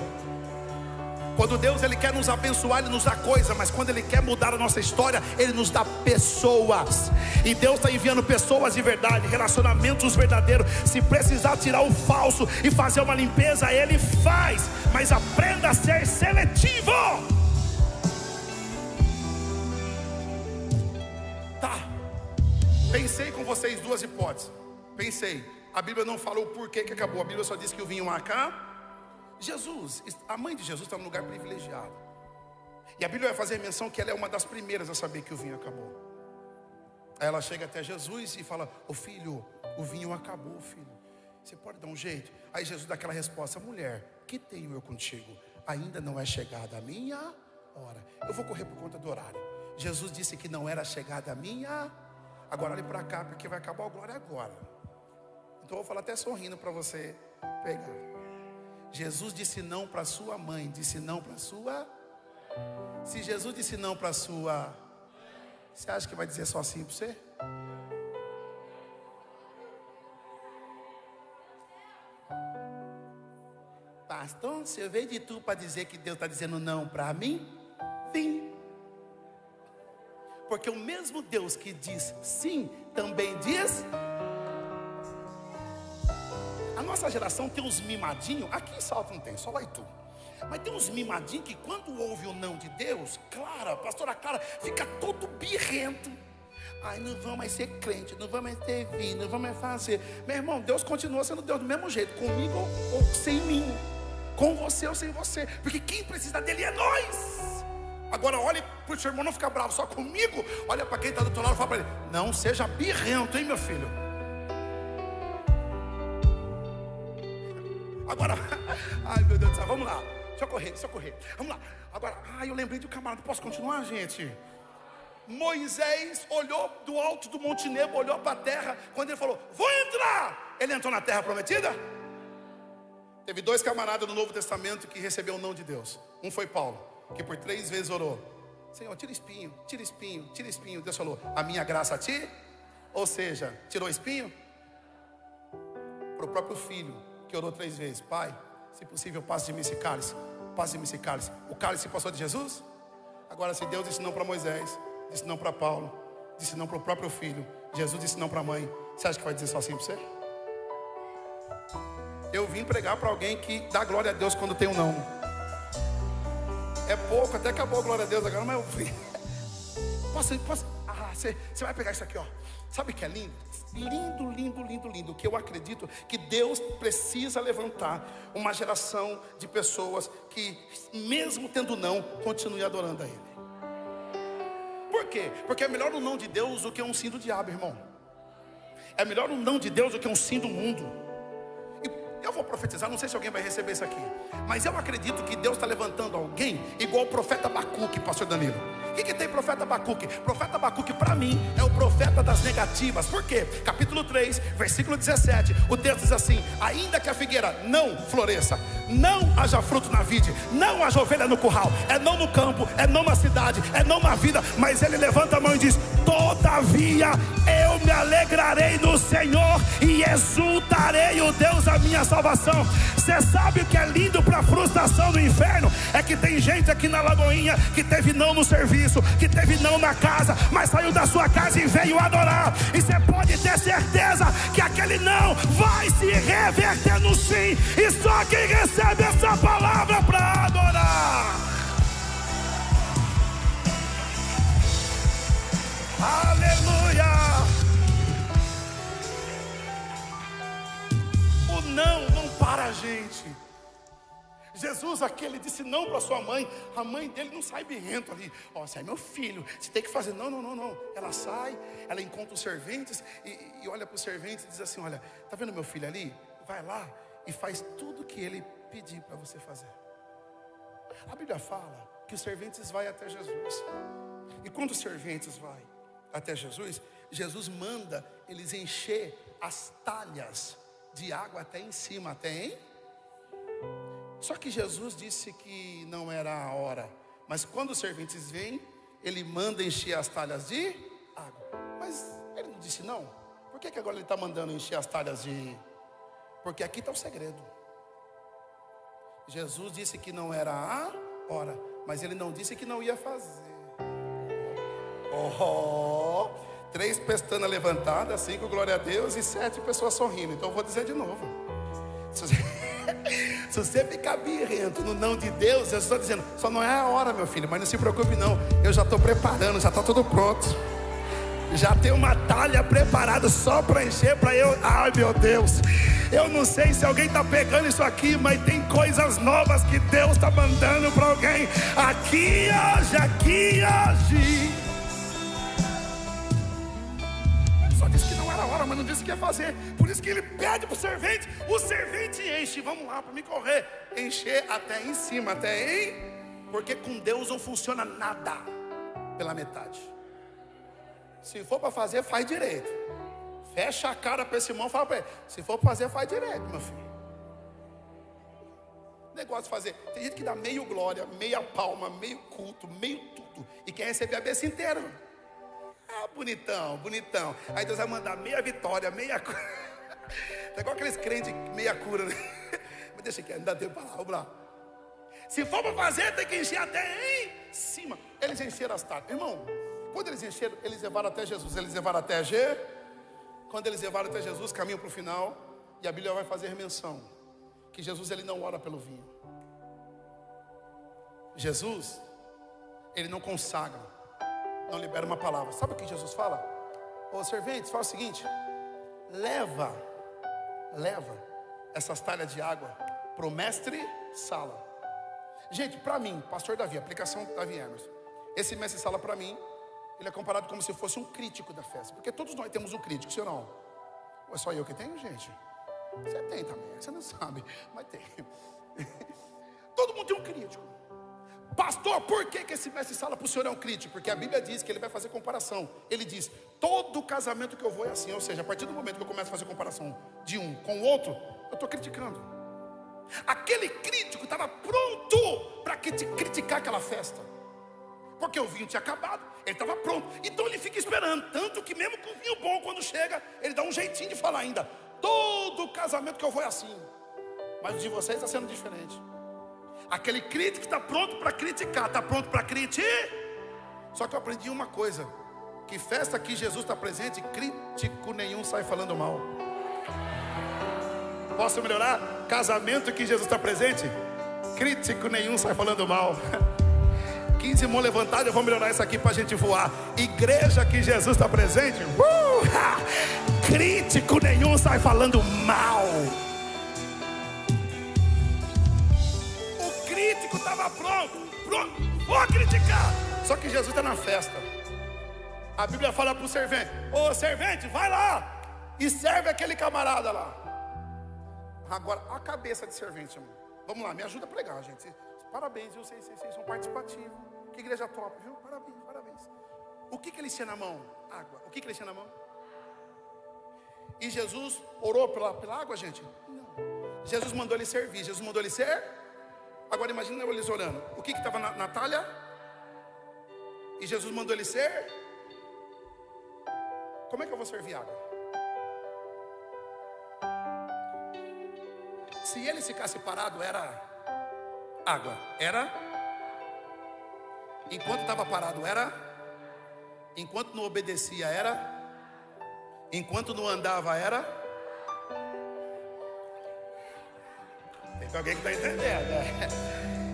Quando Deus ele quer nos abençoar, Ele nos dá coisa. Mas quando Ele quer mudar a nossa história, Ele nos dá pessoas. E Deus está enviando pessoas de verdade, relacionamentos verdadeiros. Se precisar tirar o falso e fazer uma limpeza, Ele faz. Mas aprenda a ser seletivo. Tá, pensei com vocês duas hipóteses. Pensei, a Bíblia não falou o porquê que acabou. A Bíblia só disse que o vinho acaba. Jesus, a mãe de Jesus está num lugar privilegiado. E a Bíblia vai fazer menção que ela é uma das primeiras a saber que o vinho acabou. Aí ela chega até Jesus e fala: ô filho, o vinho acabou, filho. Você pode dar um jeito? Aí Jesus dá aquela resposta: mulher, que tenho eu contigo? Ainda não é chegada a minha hora. Eu vou correr por conta do horário. Jesus disse que não era chegada a minha. Agora olhe para cá, porque vai acabar a glória agora. Então eu vou falar até sorrindo para você pegar. Jesus disse não para sua mãe, disse não para sua. Se Jesus disse não para sua, você acha que vai dizer só assim para você? Pastor, você veio de tu para dizer que Deus está dizendo não para mim? Sim. Porque o mesmo Deus que diz sim, também diz. A nossa geração tem uns mimadinhos. Aqui em Salto não tem, só lá e tu. Mas tem uns mimadinhos que quando ouve o não de Deus, Clara, pastora Clara, fica todo birrento. Ai, não vamos mais ser crente, não vamos mais ter vinho, não vamos mais fazer. Meu irmão, Deus continua sendo Deus do mesmo jeito, comigo ou sem mim, com você ou sem você, porque quem precisa dele é nós. Agora olhe para o seu irmão, não ficar bravo só comigo. Olha para quem está do teu lado e fala para ele: não seja birrento, hein, meu filho. Agora, ai meu Deus do céu, vamos lá. Deixa eu correr. Vamos lá. Agora, eu lembrei de um camarada. Posso continuar, gente? Moisés olhou do alto do Monte Nebo, olhou para a terra. Quando ele falou: vou entrar, ele entrou na terra prometida? Teve 2 camaradas no Novo Testamento que recebeu o não de Deus. Um foi Paulo, que por 3 vezes orou: Senhor, tira espinho, tira espinho, tira espinho. Deus falou: a minha graça a ti. Ou seja, tirou espinho. Para o próprio filho, que orou 3 vezes: Pai, se possível, passe de mim esse cálice. Passe de mim esse cálice. O cálice passou de Jesus? Agora, se Deus disse não para Moisés, disse não para Paulo, disse não para o próprio filho, Jesus disse não para a mãe, você acha que vai dizer só assim para você? Eu vim pregar para alguém que dá glória a Deus quando tem um não. É pouco, até acabou a glória a Deus agora, mas eu fui. Posso? Você vai pegar isso aqui, ó. Sabe o que é lindo? Lindo, lindo, lindo, lindo. Que eu acredito que Deus precisa levantar uma geração de pessoas que, mesmo tendo não, continue adorando a Ele. Por quê? Porque é melhor um não de Deus do que um sim do diabo, irmão. É melhor um não de Deus do que um sim do mundo. E eu vou profetizar, não sei se alguém vai receber isso aqui, mas eu acredito que Deus está levantando alguém igual o profeta Abacuque, pastor Danilo. O que tem profeta Abacuque? Profeta Abacuque para mim é o profeta das negativas. Por quê? Capítulo 3, versículo 17, o texto diz assim: ainda que a figueira não floresça, não haja fruto na vide, não haja ovelha no curral, é não no campo, é não na cidade, é não na vida, mas ele levanta a mão e diz: todavia eu me alegrarei no Senhor e exultarei o Deus da minha salvação. Você sabe o que é lindo para a frustração do inferno? É que tem gente aqui na Lagoinha que teve não no serviço, que teve não na casa, mas saiu da sua casa e veio adorar. E você pode ter certeza que aquele não vai se reverter no sim. E só quem recebe essa palavra para adorar. Aleluia. Jesus, aquele disse não para sua mãe. A mãe dele não sai birrento ali. Ó, você é meu filho, você tem que fazer. Não. Ela sai, ela encontra os serventes e olha para os serventes e diz assim: olha, tá vendo meu filho ali? Vai lá e faz tudo que ele pedir para você fazer. A Bíblia fala que os serventes vão até Jesus. E quando os serventes vão até Jesus, Jesus manda eles encher as talhas de água até em cima, até em... Só que Jesus disse que não era a hora. Mas quando os serventes vêm, ele manda encher as talhas de água. Mas ele não disse não. Por que agora ele está mandando encher as talhas de... Porque aqui está o segredo. Jesus disse que não era a hora, mas ele não disse que não ia fazer. 3 pestanas levantadas, 5 glória a Deus e 7 pessoas sorrindo. Então eu vou dizer de novo. Se você ficar birrento no não de Deus, eu estou dizendo, só não é a hora, meu filho. Mas não se preocupe não, eu já estou preparando, já está tudo pronto. Já tem uma talha preparada só para encher para eu. Ai meu Deus, eu não sei se alguém está pegando isso aqui, mas tem coisas novas que Deus está mandando para alguém. Aqui age. Só disse que não era a hora, mas não disse que ia fazer. Por isso que ele pede para o servente enche. Vamos lá, para me correr. Encher até em cima, até em... Porque com Deus não funciona nada pela metade. Se for para fazer, faz direito. Fecha a cara para esse irmão e fala para ele: se for para fazer, faz direito, meu filho. Negócio de fazer. Tem gente que dá meio glória, meia palma, meio culto, meio tudo, e quer receber a bênção inteira. Ah, bonitão. Aí Deus vai mandar meia vitória, meia cura. É igual aqueles crentes meia cura, né? Mas deixa aqui, não dá tempo para lá, vamos lá. Se for para fazer, tem que encher até em cima. Eles encheram as talhas. Irmão, quando eles encheram, eles levaram até Jesus. Quando eles levaram até Jesus, caminham para o final. E a Bíblia vai fazer menção que Jesus, ele não ora pelo vinho. Jesus, ele não consagra, não libera uma palavra. Sabe o que Jesus fala? Ô serventes, fala o seguinte: leva essas talhas de água para o mestre Sala. Gente, para mim, pastor Davi, aplicação Davi Emerson, esse mestre Sala para mim, ele é comparado como se fosse um crítico da festa. Porque todos nós temos um crítico, sim ou não? Ou é só eu que tenho, gente? Você tem também, você não sabe, mas tem. Todo mundo tem um crítico. Pastor, por que esse mestre Sala para o senhor é um crítico? Porque a Bíblia diz que ele vai fazer comparação. Ele diz, todo casamento que eu vou é assim. Ou seja, a partir do momento que eu começo a fazer comparação de um com o outro, eu estou criticando. Aquele crítico estava pronto para criticar aquela festa. Porque o vinho tinha acabado, ele estava pronto. Então ele fica esperando. Tanto que mesmo com o vinho bom, quando chega, ele dá um jeitinho de falar ainda: todo casamento que eu vou é assim. Mas o de vocês está sendo diferente. Aquele crítico está pronto para criticar, está pronto para criticar. Só que eu aprendi uma coisa: que festa que Jesus está presente, crítico nenhum sai falando mal. Posso melhorar? Casamento que Jesus está presente, crítico nenhum sai falando mal. 15 mãos levantadas, eu vou melhorar isso aqui para a gente voar. Igreja que Jesus está presente, crítico nenhum sai falando mal. O crítico estava pronto, vou criticar. Só que Jesus está na festa. A Bíblia fala para o servente: ô servente, vai lá e serve aquele camarada lá. Agora, a cabeça de servente, irmão. Vamos lá, me ajuda a pregar, gente. Parabéns, viu? Vocês são participativos. Que igreja top, viu? Parabéns. O que ele tinha na mão? Água. O que ele tinha na mão? E Jesus orou pela água, gente? Não. Jesus mandou ele servir. Jesus mandou ele ser. Agora imagina eles orando. O que estava na talha? E Jesus mandou ele ser. Como é que eu vou servir água? Se ele ficasse parado, era água. Era. Enquanto estava parado, era. Enquanto não obedecia, era. Enquanto não andava, era. Tem alguém que está entendendo, né?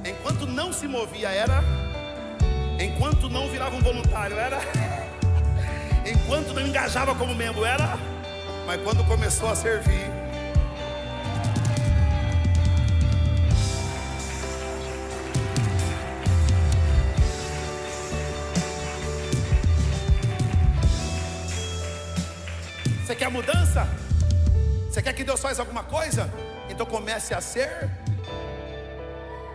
Enquanto não se movia, era. Enquanto não virava um voluntário, era. Enquanto não engajava como membro, era. Mas quando começou a servir, quer mudança? Você quer que Deus faça alguma coisa? Então comece a ser.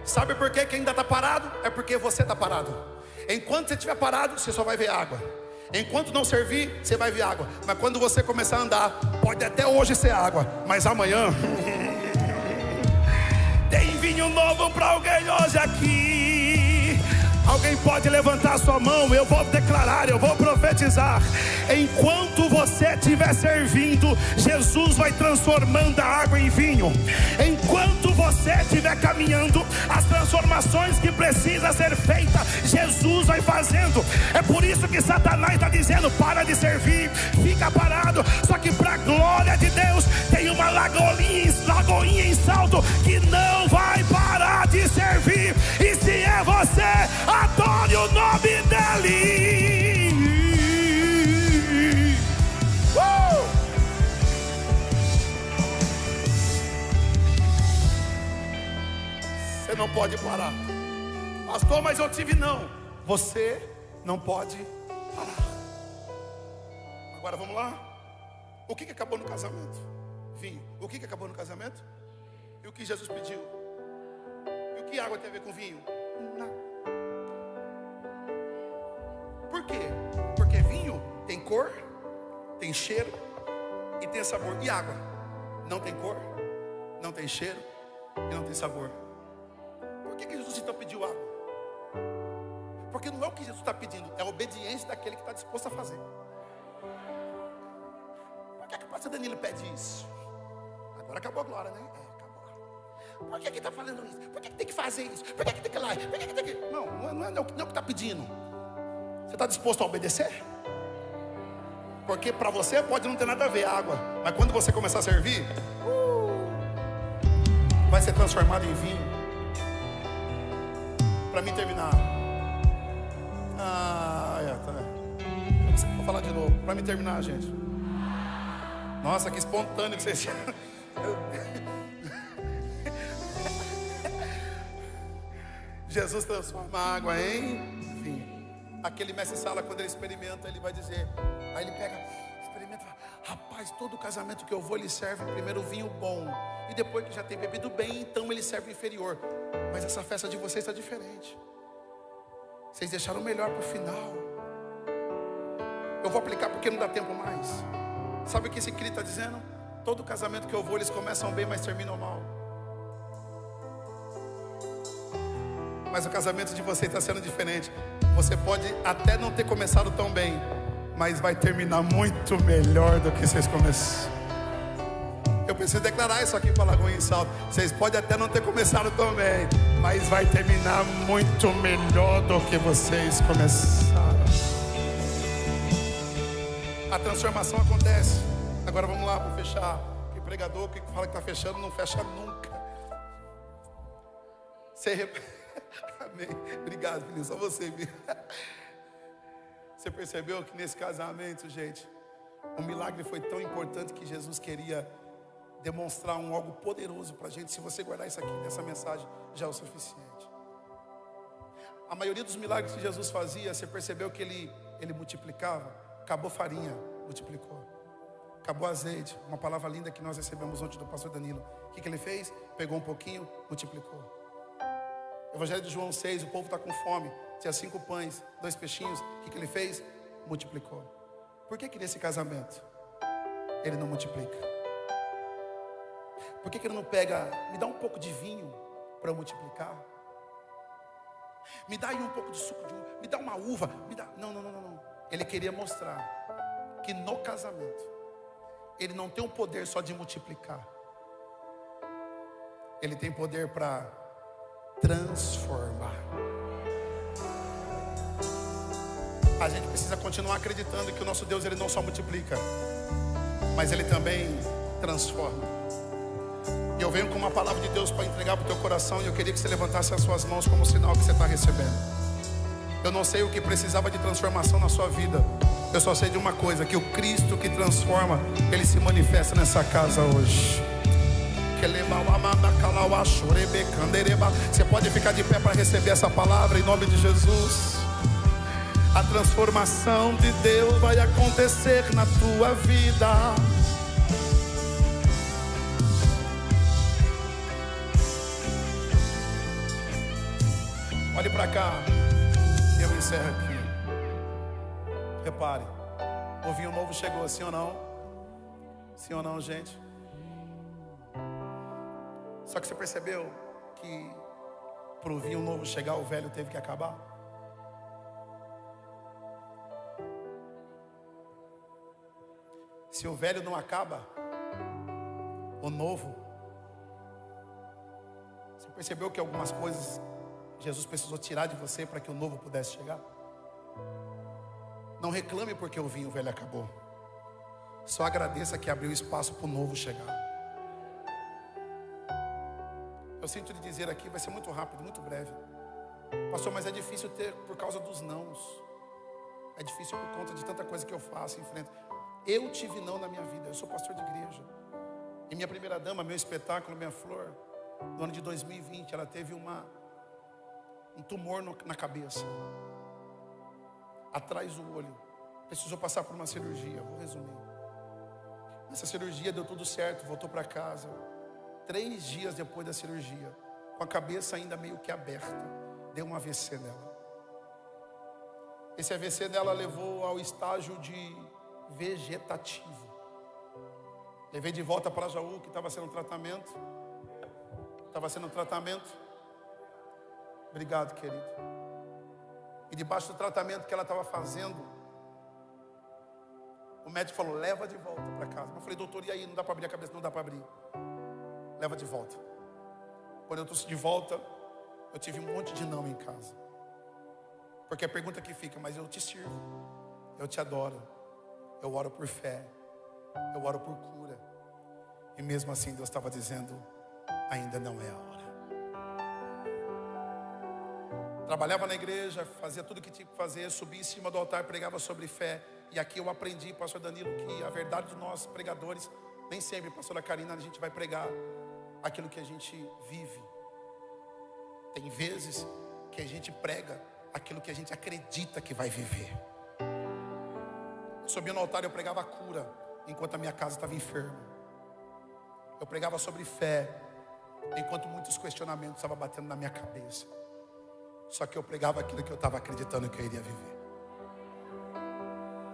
Sabe por que ainda está parado? É porque você está parado. Enquanto você estiver parado, você só vai ver água. Enquanto não servir, você vai ver água. Mas quando você começar a andar, pode até hoje ser água, mas amanhã tem vinho novo para alguém hoje aqui. Alguém pode levantar sua mão, eu vou declarar, eu vou profetizar. Enquanto você estiver servindo, Jesus vai transformando a água em vinho. Enquanto você estiver caminhando, as transformações que precisam ser feitas, Jesus vai fazendo. É por isso que Satanás está dizendo: para de servir, fica parado. Só que para a glória de Deus, tem uma lagoinha em salto que não vai parar de servir. E se é você, adore o nome dele. Você não pode parar. Pastor, mas eu tive não. Você não pode parar. Agora vamos lá. O que acabou no casamento? Vinho. O que acabou no casamento? E o que Jesus pediu? E o que água tem a ver com vinho? Nada. Por quê? Porque vinho tem cor, tem cheiro e tem sabor. E água não tem cor, não tem cheiro e não tem sabor. Por que Jesus então pediu água? Porque não é o que Jesus está pedindo, é a obediência daquele que está disposto a fazer. Por que o pastor Danilo pede isso? Agora acabou a glória, né? Acabou. Por que está falando isso? Por que tem que fazer isso? Por que tem que ir lá? Por que tem que... Não é o que está pedindo. Você está disposto a obedecer? Porque para você pode não ter nada a ver a água, mas quando você começar a servir, vai ser transformado em vinho. Para mim terminar, vou falar de novo. Para mim terminar, gente. Nossa, que espontâneo que vocês. Jesus transforma a água em vinho. Aquele mestre-sala, quando ele experimenta, ele vai dizer, aí ele pega, experimenta, rapaz, todo casamento que eu vou, ele serve primeiro o vinho bom, e depois que já tem bebido bem, então ele serve o inferior. Mas essa festa de vocês está diferente. Vocês deixaram o melhor para o final. Eu vou aplicar porque não dá tempo mais. Sabe o que esse Cri está dizendo? Todo casamento que eu vou, eles começam bem, mas terminam mal. Mas o casamento de vocês está sendo diferente. Você pode até não ter começado tão bem, mas vai terminar muito melhor do que vocês começaram. Eu preciso declarar isso aqui para Lagoinha em Salto. Vocês podem até não ter começado tão bem, mas vai terminar muito melhor do que vocês começaram. A transformação acontece. Agora vamos lá para fechar. Que pregador que fala que está fechando não fecha nunca. Amém. Obrigado, filho. Só você, viu? Você percebeu que nesse casamento, gente, o milagre foi tão importante que Jesus queria demonstrar algo poderoso para a gente. Se você guardar isso aqui nessa mensagem, já é o suficiente. A maioria dos milagres que Jesus fazia, você percebeu que ele multiplicava. Acabou farinha, multiplicou. Acabou azeite, uma palavra linda que nós recebemos ontem do pastor Danilo. O que ele fez? Pegou um pouquinho, multiplicou. Evangelho de João 6, o povo está com fome. Tinha 5 pães, 2 peixinhos. O que ele fez? Multiplicou. Por que nesse casamento ele não multiplica? Por que ele não pega, me dá um pouco de vinho para eu multiplicar? Me dá aí um pouco de suco de uva, me dá uma uva, me dá... Não. Ele queria mostrar que no casamento ele não tem o poder só de multiplicar. Ele tem poder para transformar. A gente precisa continuar acreditando que o nosso Deus, ele não só multiplica, mas ele também transforma. E eu venho com uma palavra de Deus para entregar para o teu coração, e eu queria que você levantasse as suas mãos como sinal que você está recebendo. Eu não sei o que precisava de transformação na sua vida. Eu só sei de uma coisa, que o Cristo que transforma, ele se manifesta nessa casa hoje. Você pode ficar de pé para receber essa palavra em nome de Jesus. A transformação de Deus vai acontecer na tua vida. Olhe para cá. Eu encerro aqui. Repare. O vinho novo chegou, sim ou não? Sim ou não, gente? Só que você percebeu que para o vinho novo chegar, o velho teve que acabar? Se o velho não acaba, o novo. Você percebeu que algumas coisas Jesus precisou tirar de você para que o novo pudesse chegar? Não reclame porque o vinho velho acabou. Só agradeça que abriu espaço para o novo chegar. Eu sinto lhe dizer aqui, vai ser muito rápido, muito breve. Pastor, mas é difícil ter por causa dos nãos. É difícil por conta de tanta coisa que eu faço, enfrento. Eu tive não na minha vida, eu sou pastor de igreja. E minha primeira dama, meu espetáculo, minha flor, no ano de 2020, ela teve um tumor na cabeça. Atrás do olho. Precisou passar por uma cirurgia, vou resumir. Essa cirurgia deu tudo certo, voltou para casa. 3 dias depois da cirurgia, com a cabeça ainda meio que aberta, deu um AVC nela. Esse AVC dela levou ao estágio de vegetativo. Levei de volta para Jaú, que estava sendo tratamento. Obrigado, querido. E debaixo do tratamento que ela estava fazendo, o médico falou, leva de volta para casa. Eu falei, doutor, e aí? Não dá para abrir a cabeça? Não dá para abrir. Leva de volta. Quando eu trouxe de volta, eu tive um monte de não em casa. Porque a pergunta que fica, mas eu te sirvo, eu te adoro, eu oro por fé, eu oro por cura. E mesmo assim Deus estava dizendo, ainda não é a hora. Trabalhava na igreja, fazia tudo o que tinha que fazer, subia em cima do altar, pregava sobre fé. E aqui eu aprendi, pastor Danilo, que a verdade de nós pregadores, nem sempre, pastora Karina, a gente vai pregar aquilo que a gente vive. Tem vezes que a gente prega aquilo que a gente acredita que vai viver. Eu subia no altar e eu pregava a cura, enquanto a minha casa estava enferma. Eu pregava sobre fé, enquanto muitos questionamentos estavam batendo na minha cabeça. Só que eu pregava aquilo que eu estava acreditando que eu iria viver.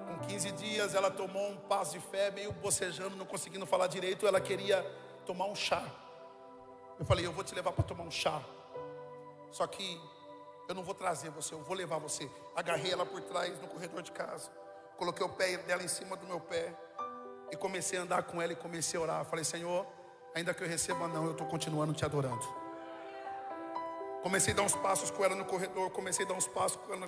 Com 15 dias ela tomou um passo de fé, meio bocejando, não conseguindo falar direito. Ela queria tomar um chá. Eu falei, eu vou te levar para tomar um chá. Só que eu não vou trazer você, eu vou levar você. Agarrei ela por trás no corredor de casa. Coloquei o pé dela em cima do meu pé. E comecei a andar com ela e comecei a orar. Falei, Senhor, ainda que eu receba não, eu estou continuando te adorando. Comecei a dar uns passos com ela no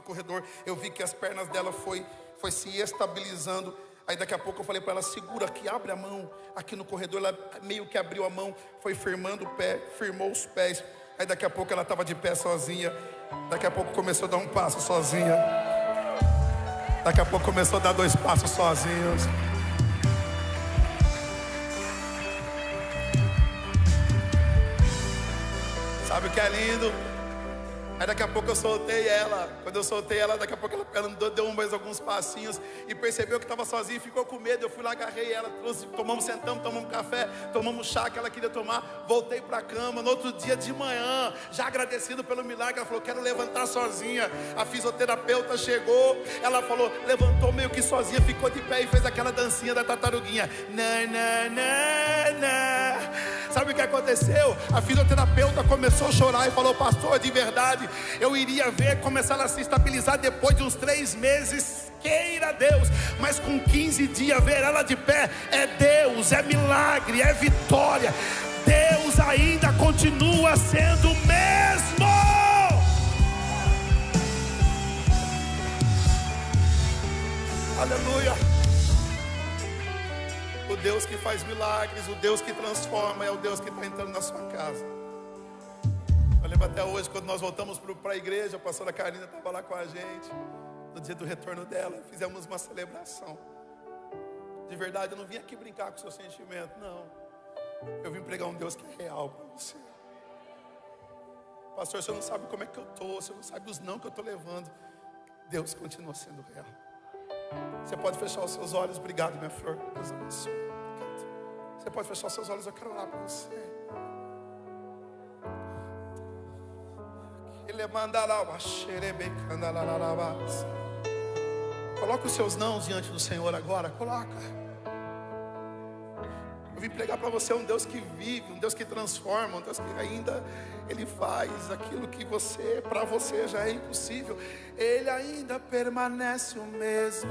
corredor. Eu vi que as pernas dela foi se estabilizando. Aí daqui a pouco eu falei para ela, segura aqui, abre a mão. Aqui no corredor, ela meio que abriu a mão, foi firmando o pé, firmou os pés. Aí daqui a pouco ela estava de pé sozinha. Daqui a pouco começou a dar um passo sozinha. Daqui a pouco começou a dar 2 passos sozinhos. Sabe o que é lindo? Aí daqui a pouco eu soltei ela. Quando eu soltei ela, daqui a pouco ela andou, deu mais alguns passinhos e percebeu que estava sozinha e ficou com medo. Eu fui lá, agarrei ela, sentamos, tomamos café, tomamos chá que ela queria tomar. Voltei para a cama, no outro dia de manhã, já agradecido pelo milagre, ela falou, quero levantar sozinha. A fisioterapeuta chegou, ela falou, levantou meio que sozinha, ficou de pé e fez aquela dancinha da tartaruguinha. Sabe o que aconteceu? A fisioterapeuta começou a chorar e falou, pastor, de verdade, eu iria ver começar a se estabilizar depois de uns 3 meses, queira Deus, mas com 15 dias ver ela de pé, é Deus, é milagre, é vitória. Deus ainda continua sendo o mesmo. Aleluia. O Deus que faz milagres, o Deus que transforma, é o Deus que está entrando na sua casa. Eu lembro até hoje, quando nós voltamos para a igreja, a pastora Karina estava lá com a gente. No dia do retorno dela, fizemos uma celebração. De verdade, eu não vim aqui brincar com o seu sentimento, não. Eu vim pregar um Deus que é real para você. Pastor, você não sabe como é que eu estou, você não sabe os não que eu estou levando. Deus continua sendo real. Você pode fechar os seus olhos. Obrigado, minha flor. Deus abençoe. Obrigado. Você pode fechar os seus olhos. Eu quero orar para você. Ele mandará. Coloca os seus nãos diante do Senhor agora. Coloca. Eu vim pregar para você um Deus que vive, um Deus que transforma, um Deus que ainda Ele faz aquilo que para você já é impossível. Ele ainda permanece o mesmo.